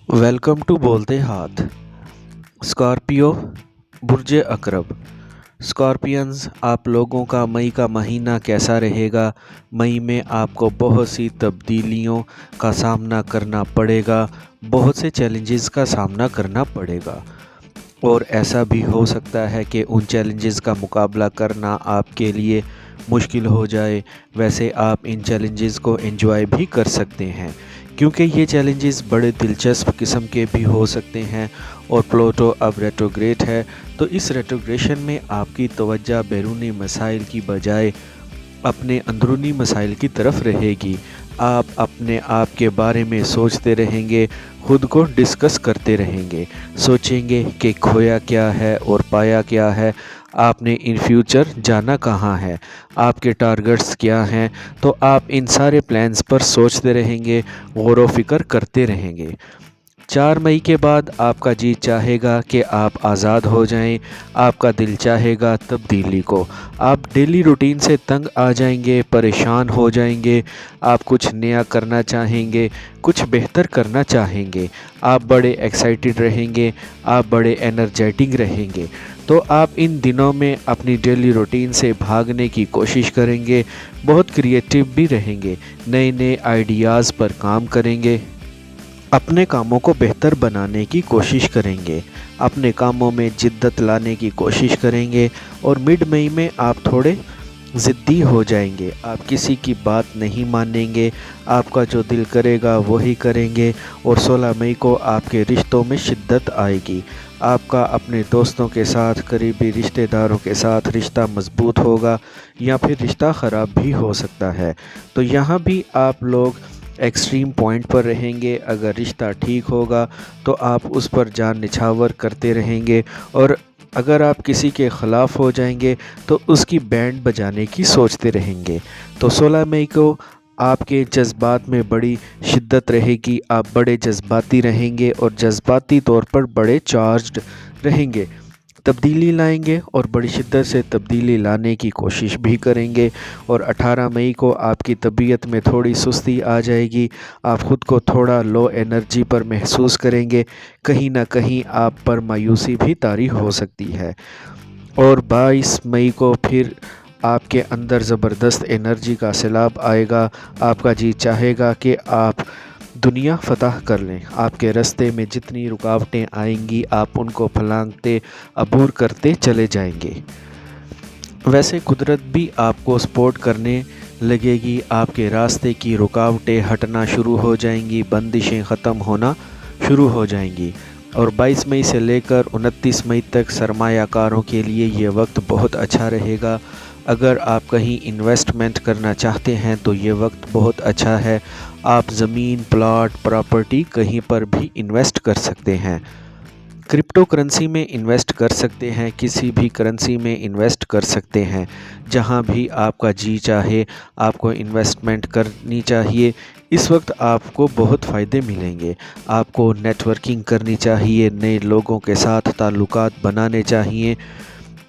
Welcome to बोलते हाथ। Scorpio, बुर्ज अकरब। Scorpions, आप लोगों का मई का महीना कैसा रहेगा? मई में आपको बहुत सी तब्दीलियों का सामना करना पड़ेगा, बहुत से चैलेंजेस का सामना करना पड़ेगा और ऐसा भी हो सकता है कि उन चैलेंजेस का मुकाबला करना आपके लिए मुश्किल हो जाए। वैसे आप इन चैलेंजेस को एंजॉय भी कर सकते हैं क्योंकि ये चैलेंजेस बड़े दिलचस्प किस्म के भी हो सकते हैं। और प्लूटो अब रेट्रोग्रेड है, तो इस रेट्रोग्रेशन में आपकी तवज्जो बैरूनी मसाइल की बजाय अपने अंदरूनी मसाइल की तरफ रहेगी। आप अपने आप के बारे में सोचते रहेंगे, खुद को डिस्कस करते रहेंगे, सोचेंगे कि खोया क्या है और पाया क्या है, आपने इन फ्यूचर जाना कहाँ है, आपके टारगेट्स क्या हैं। तो आप इन सारे प्लान्स पर सोचते रहेंगे, गौर व फिक्र करते रहेंगे। 4 मई के बाद आपका जी चाहेगा कि आप आज़ाद हो जाएं, आपका दिल चाहेगा तब्दीली को। आप डेली रूटीन से तंग आ जाएंगे, परेशान हो जाएंगे, आप कुछ नया करना चाहेंगे, कुछ बेहतर करना चाहेंगे, आप बड़े एक्साइटेड रहेंगे, आप बड़े एनर्जेटिक रहेंगे। तो आप इन दिनों में अपनी डेली रूटीन से भागने की कोशिश करेंगे, बहुत क्रिएटिव भी रहेंगे, नए नए आइडियाज़ पर काम करेंगे, अपने कामों को बेहतर बनाने की कोशिश करेंगे, अपने कामों में जिद्दत लाने की कोशिश करेंगे। और मिड मई में आप थोड़े ज़िद्दी हो जाएंगे, आप किसी की बात नहीं मानेंगे, आपका जो दिल करेगा वही करेंगे। और 16 मई को आपके रिश्तों में शिद्दत आएगी, आपका अपने दोस्तों के साथ, करीबी रिश्तेदारों के साथ रिश्ता मजबूत होगा या फिर रिश्ता ख़राब भी हो सकता है। तो यहाँ भी आप लोग एक्सट्रीम पॉइंट पर रहेंगे। अगर रिश्ता ठीक होगा तो आप उस पर जान निछावर करते रहेंगे, और अगर आप किसी के ख़िलाफ़ हो जाएंगे तो उसकी बैंड बजाने की सोचते रहेंगे। तो 16 मई को आपके जज्बात में बड़ी शिद्दत रहेगी, आप बड़े जज्बाती रहेंगे और जज्बाती तौर पर बड़े चार्ज्ड रहेंगे, तब्दीली लाएंगे और बड़ी शिद्दत से तब्दीली लाने की कोशिश भी करेंगे। और 18 मई को आपकी तबीयत में थोड़ी सुस्ती आ जाएगी, आप ख़ुद को थोड़ा लो एनर्जी पर महसूस करेंगे, कहीं ना कहीं आप पर मायूसी भी तारी हो सकती है। और 22 मई को फिर आपके अंदर ज़बरदस्त एनर्जी का सैलाब आएगा, आपका जी चाहेगा कि आप दुनिया फतह कर लें। आपके रास्ते में जितनी रुकावटें आएंगी आप उनको फलांगते अबूर करते चले जाएंगे। वैसे कुदरत भी आपको सपोर्ट करने लगेगी, आपके रास्ते की रुकावटें हटना शुरू हो जाएंगी, बंदिशें ख़त्म होना शुरू हो जाएंगी। और 22 मई से लेकर 29 मई तक सरमायाकारों के लिए ये वक्त बहुत अच्छा रहेगा। अगर आप कहीं इन्वेस्टमेंट करना चाहते हैं तो ये वक्त बहुत अच्छा है। आप ज़मीन, प्लॉट, प्रॉपर्टी कहीं पर भी इन्वेस्ट कर सकते हैं, क्रिप्टो करेंसी में इन्वेस्ट कर सकते हैं, किसी भी करेंसी में इन्वेस्ट कर सकते हैं। जहां भी आपका जी चाहे आपको इन्वेस्टमेंट करनी चाहिए। इस वक्त आपको बहुत फ़ायदे मिलेंगे, आपको नेटवर्किंग करनी चाहिए, नए लोगों के साथ ताल्लुकात बनाने चाहिए।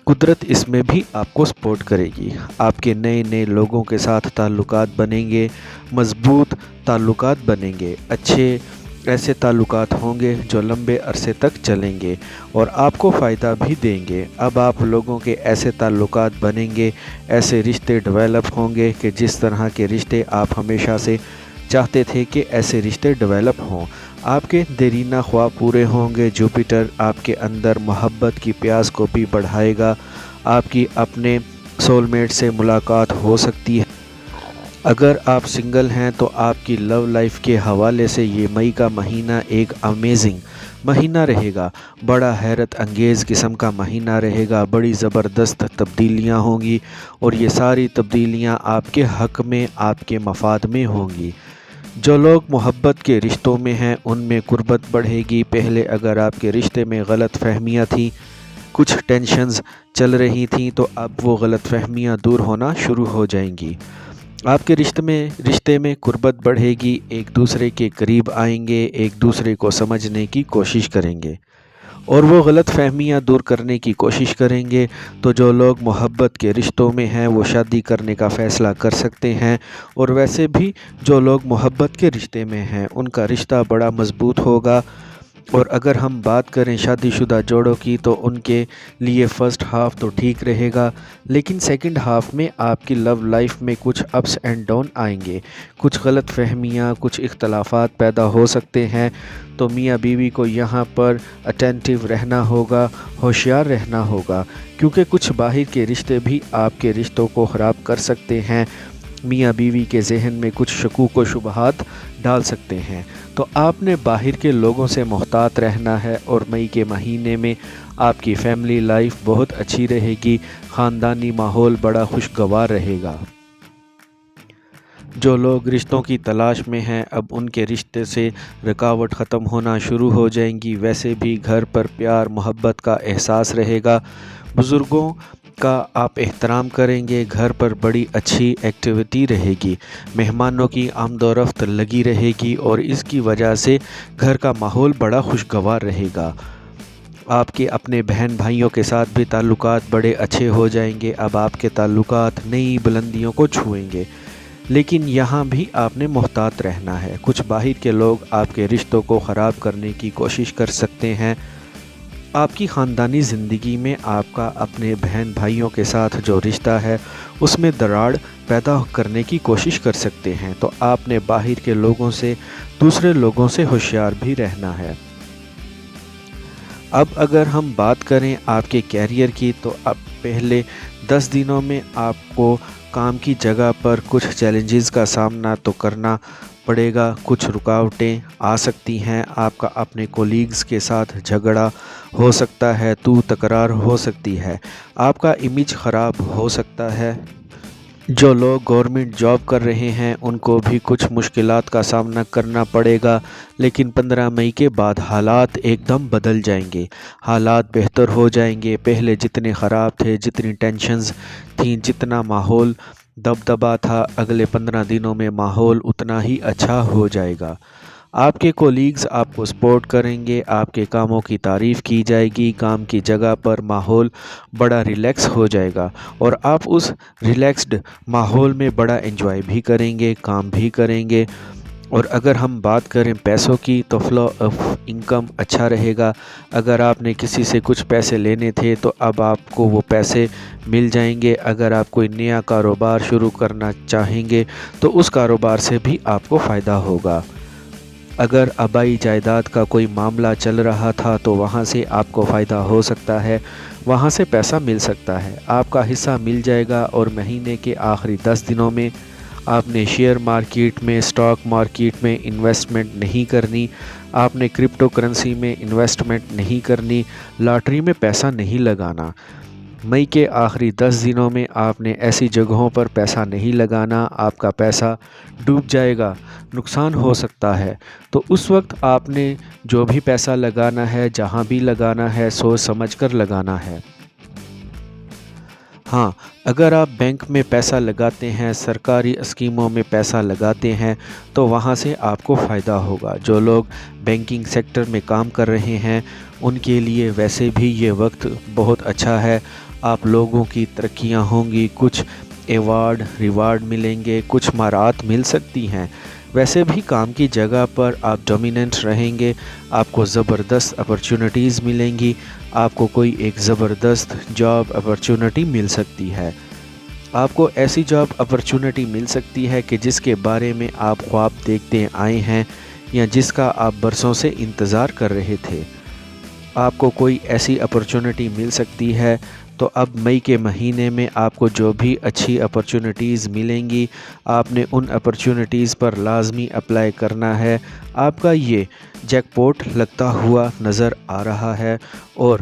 कुदरत इसमें भी आपको सपोर्ट करेगी, आपके नए नए लोगों के साथ ताल्लुकात बनेंगे, मज़बूत ताल्लुकात बनेंगे, अच्छे ऐसे ताल्लुकात होंगे जो लंबे अरसे तक चलेंगे और आपको फ़ायदा भी देंगे। अब आप लोगों के ऐसे ताल्लुकात बनेंगे, ऐसे रिश्ते डेवलप होंगे कि जिस तरह के रिश्ते आप हमेशा से चाहते थे कि ऐसे रिश्ते डेवलप हों। आपके देरीना ख्वाब पूरे होंगे। जुपिटर आपके अंदर मोहब्बत की प्यास को भी बढ़ाएगा, आपकी अपने सोलमेट से मुलाकात हो सकती है। अगर आप सिंगल हैं तो आपकी लव लाइफ के हवाले से ये मई का महीना एक अमेजिंग महीना रहेगा, बड़ा हैरत अंगेज़ किस्म का महीना रहेगा, बड़ी ज़बरदस्त तब्दीलियां होंगी और ये सारी तब्दीलियां आपके हक़ में, आपके मफाद में होंगी। जो लोग मोहब्बत के रिश्तों में हैं उनमें कुर्बत बढ़ेगी। पहले अगर आपके रिश्ते में गलत फहमियाँ थीं, कुछ टेंशन्स चल रही थीं, तो अब वो गलत फहमियाँ दूर होना शुरू हो जाएंगी। आपके रिश्ते में कुर्बत बढ़ेगी, एक दूसरे के करीब आएंगे, एक दूसरे को समझने की कोशिश करेंगे और वो गलत फहमियाँ दूर करने की कोशिश करेंगे। तो जो लोग मोहब्बत के रिश्तों में हैं वो शादी करने का फ़ैसला कर सकते हैं। और वैसे भी जो लोग मोहब्बत के रिश्ते में हैं उनका रिश्ता बड़ा मज़बूत होगा, اور اگر ہم بات کریں شادی شدہ جوڑوں کی تو ان کے لیے فرسٹ ہاف تو ٹھیک رہے گا، لیکن سیکنڈ ہاف میں آپ کی لو لائف میں کچھ اپس اینڈ ڈاؤن آئیں گے، کچھ غلط فہمیاں، کچھ اختلافات پیدا ہو سکتے ہیں۔ تو میاں بیوی کو یہاں پر اٹینٹیو رہنا ہوگا، ہوشیار رہنا ہوگا، کیونکہ کچھ باہر کے رشتے بھی آپ کے رشتوں کو خراب کر سکتے ہیں، میاں بیوی کے ذہن میں کچھ شکوک و شبہات ڈال سکتے ہیں۔ تو آپ نے باہر کے لوگوں سے محتاط رہنا ہے، اور مئی کے مہینے میں آپ کی فیملی لائف بہت اچھی رہے گی، خاندانی ماحول بڑا خوشگوار رہے گا۔ جو لوگ رشتوں کی تلاش میں ہیں، اب ان کے رشتے سے رکاوٹ ختم ہونا شروع ہو جائیں گی۔ ویسے بھی گھر پر پیار محبت کا احساس رہے گا، بزرگوں کا آپ احترام کریں گے، گھر پر بڑی اچھی ایکٹیویٹی رہے گی، مہمانوں کی آمد و رفت لگی رہے گی، اور اس کی وجہ سے گھر کا ماحول بڑا خوشگوار رہے گا۔ آپ کے اپنے بہن بھائیوں کے ساتھ بھی تعلقات بڑے اچھے ہو جائیں گے، اب آپ کے تعلقات نئی بلندیوں کو چھوئیں گے، لیکن یہاں بھی آپ نے محتاط رہنا ہے۔ کچھ باہر کے لوگ آپ کے رشتوں کو خراب کرنے کی کوشش کر سکتے ہیں۔ آپ کی خاندانی زندگی میں آپ کا اپنے بہن بھائیوں کے ساتھ جو رشتہ ہے اس میں دراڑ پیدا کرنے کی کوشش کر سکتے ہیں، تو آپ نے باہر کے لوگوں سے، دوسرے لوگوں سے ہوشیار بھی رہنا ہے۔ اب اگر ہم بات کریں آپ کے کیریئر کی، تو اب پہلے 10 دنوں میں آپ کو کام کی جگہ پر کچھ چیلنجز کا سامنا تو کرنا پڑے گا، کچھ رکاوٹیں آ سکتی ہیں، آپ کا اپنے کولیگز کے ساتھ جھگڑا ہو سکتا ہے، تو تکرار ہو سکتی ہے، آپ کا امیج خراب ہو سکتا ہے۔ جو لوگ گورنمنٹ جاب کر رہے ہیں ان کو بھی کچھ مشکلات کا سامنا کرنا پڑے گا، لیکن 15 مئی کے بعد حالات ایک دم بدل جائیں گے، حالات بہتر ہو جائیں گے۔ پہلے جتنے خراب تھے، جتنی ٹینشنز تھیں، جتنا ماحول دبدبا تھا، اگلے 15 دنوں میں ماحول اتنا ہی اچھا ہو جائے گا۔ آپ کے کولیگز آپ کو سپورٹ کریں گے، آپ کے کاموں کی تعریف کی جائے گی، کام کی جگہ پر ماحول بڑا ریلیکس ہو جائے گا، اور آپ اس ریلیکسڈ ماحول میں بڑا انجوائے بھی کریں گے، کام بھی کریں گے۔ اور اگر ہم بات کریں پیسوں کی، تو فلو آف انکم اچھا رہے گا۔ اگر آپ نے کسی سے کچھ پیسے لینے تھے تو اب آپ کو وہ پیسے مل جائیں گے۔ اگر آپ کوئی نیا کاروبار شروع کرنا چاہیں گے تو اس کاروبار سے بھی آپ کو فائدہ ہوگا۔ اگر آبائی جائیداد کا کوئی معاملہ چل رہا تھا تو وہاں سے آپ کو فائدہ ہو سکتا ہے، وہاں سے پیسہ مل سکتا ہے، آپ کا حصہ مل جائے گا۔ اور مہینے کے آخری 10 دنوں میں آپ نے شیئر مارکیٹ میں، سٹاک مارکیٹ میں انویسٹمنٹ نہیں کرنی، آپ نے کرپٹو کرنسی میں انویسٹمنٹ نہیں کرنی، لاٹری میں پیسہ نہیں لگانا۔ مئی کے آخری 10 دنوں میں آپ نے ایسی جگہوں پر پیسہ نہیں لگانا، آپ کا پیسہ ڈوب جائے گا، نقصان ہو سکتا ہے۔ تو اس وقت آپ نے جو بھی پیسہ لگانا ہے، جہاں بھی لگانا ہے، سوچ سمجھ کر لگانا ہے۔ ہاں، اگر آپ بینک میں پیسہ لگاتے ہیں، سرکاری اسکیموں میں پیسہ لگاتے ہیں تو وہاں سے آپ کو فائدہ ہوگا۔ جو لوگ بینکنگ سیکٹر میں کام کر رہے ہیں ان کے لیے ویسے بھی یہ وقت بہت اچھا ہے، آپ لوگوں کی ترقیاں ہوں گی، کچھ ایوارڈ ریوارڈ ملیں گے، کچھ مہارات مل سکتی ہیں۔ ویسے بھی کام کی جگہ پر آپ ڈومیننٹ رہیں گے، آپ کو زبردست اپرچونٹیز ملیں گی، آپ کو کوئی ایک زبردست جاب اپرچونٹی مل سکتی ہے۔ آپ کو ایسی جاب اپرچونٹی مل سکتی ہے کہ جس کے بارے میں آپ خواب دیکھتے آئے ہیں یا جس کا آپ برسوں سے انتظار کر رہے تھے۔ آپ کو کوئی ایسی اپرچونٹی مل سکتی ہے۔ تو اب مئی کے مہینے میں آپ کو جو بھی اچھی اپرچونٹیز ملیں گی، آپ نے ان اپرچونٹیز پر لازمی اپلائی کرنا ہے۔ آپ کا یہ جیک پاٹ لگتا ہوا نظر آ رہا ہے، اور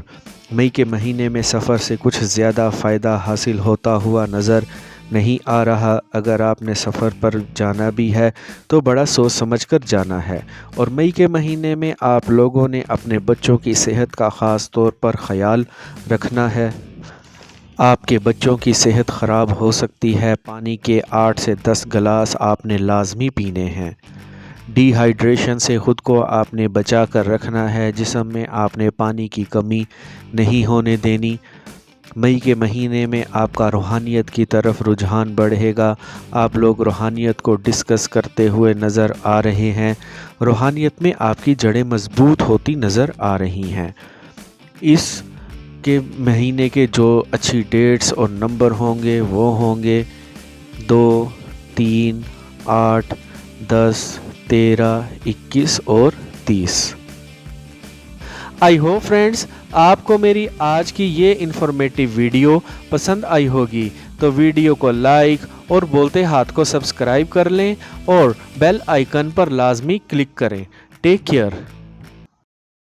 مئی کے مہینے میں سفر سے کچھ زیادہ فائدہ حاصل ہوتا ہوا نظر نہیں آ رہا۔ اگر آپ نے سفر پر جانا بھی ہے تو بڑا سوچ سمجھ کر جانا ہے۔ اور مئی کے مہینے میں آپ لوگوں نے اپنے بچوں کی صحت کا خاص طور پر خیال رکھنا ہے۔ آپ کے بچوں کی صحت خراب ہو سکتی ہے، پانی کے 8 سے 10 گلاس آپ نے لازمی پینے ہیں۔ ڈی ہائیڈریشن سے خود کو آپ نے بچا کر رکھنا ہے، جسم میں آپ نے پانی کی کمی نہیں ہونے دینی۔ मई के महीने में आपका रूहानियत की तरफ रुझान बढ़ेगा। आप लोग रूहानियत को डिस्कस करते हुए नज़र आ रहे हैं। रूहानियत में आपकी जड़ें मजबूत होती नज़र आ रही हैं। इस के महीने के जो अच्छी डेट्स और नंबर होंगे वो होंगे 2, 3, 8, 10, 13, 21 और 30। आई होप फ्रेंड्स आपको मेरी आज की ये इन्फॉर्मेटिव वीडियो पसंद आई होगी, तो वीडियो को लाइक और बोलते हाथ को सब्सक्राइब कर लें और बेल आइकन पर लाजमी क्लिक करें। Take care.